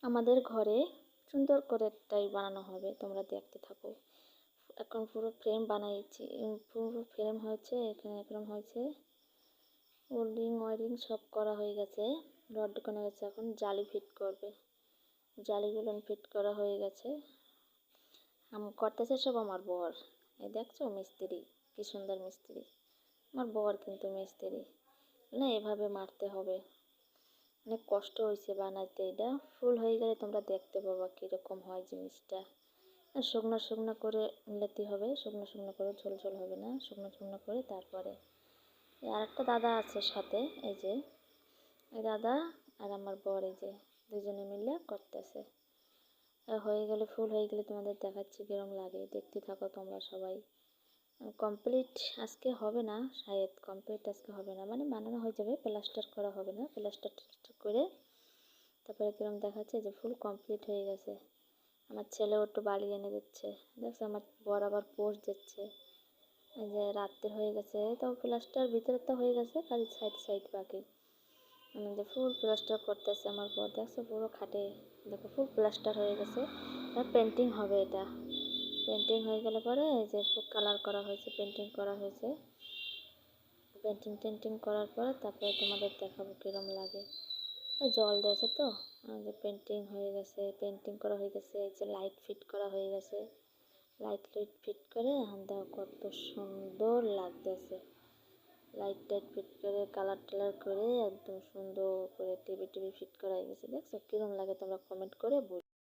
আমাদের ঘরে সুন্দর করে একটাই বানানো হবে, তোমরা দেখতে থাকো। এখন পুরো ফ্রেম বানাইছি, পুরো ফ্রেম হয়েছে, এখানে এরকম হয়েছে, ওল্ডিং ওয়ারিং সব করা হয়ে গেছে, রড ঢুকানো গেছে, এখন জালি ফিট করবে। জালিগুলো ফিট করা হয়ে গেছে, করতেছে সব আমার বর। এই দেখছো মিস্ত্রি, কি সুন্দর মিস্ত্রি আমার বর, কিন্তু মিস্ত্রি না, এভাবে মারতে হবে। অনেক কষ্ট হয়েছে বানাইতে, এটা ফুল হয়ে গেলে তোমরা দেখতে পাবা কীরকম হয় জিনিসটা। শুকনো শুকনো করে নিতে হবে, শুকনো শুকনো করে, ঝোল ঝোল হবে না, শুকনো শুকনো করে। তারপরে আর একটা দাদা আছে সাথে, এই যে এই দাদা আর আমার বর, এই যে দুজনে মিলে করতেছে। হয়ে গেলে, ফুল হয়ে গেলে তোমাদের দেখাচ্ছি কিরম লাগে, দেখতে থাকো তোমরা সবাই। কমপ্লিট আজকে হবে না, শায়দ কমপ্লিট আজকে হবে না, মানে বানানো হয়ে যাবে, প্লাস্টার করা হবে না। প্লাস্টার করে তারপরে কিরম দেখাচ্ছে যে ফুল কমপ্লিট হয়ে গেছে। আমার ছেলেও একটু বাড়ি এনে দিচ্ছে, দেখছো আমার বর আবার পোস্ট দিচ্ছে। এই যে রাত্রে হয়ে গেছে, তো প্লাস্টার ভিতরে তো হয়ে গেছে, খালি সাইড সাইড বাকি। আমি যে ফুল প্লাস্টার করতেছে আমার বর, দেখছো পুরো খাটে, দেখো ফুল প্লাস্টার হয়ে গেছে। পেন্টিং হবে, এটা পেন্টিং হয়ে গেলে পরে এই যে ফুল কালার করা হয়েছে, পেন্টিং করা হয়েছে। পেন্টিং টেন্টিং করার পরে তারপরে তোমাদের দেখাবো কীরকম লাগে। জল দিয়েছে তো, যে পেন্টিং হয়ে গেছে, পেন্টিং করা হয়ে গেছে, এই যে লাইট ফিট করা হয়ে গেছে। লাইট ফিট করে দেখো কত সুন্দর লাগতেছে। লাইট টাইট ফিট করে, কালার টালার করে একদম সুন্দর করে টিভি ফিট করা হয়ে গেছে। দেখছো কীরকম লাগে, তোমরা কমেন্ট করে বলো।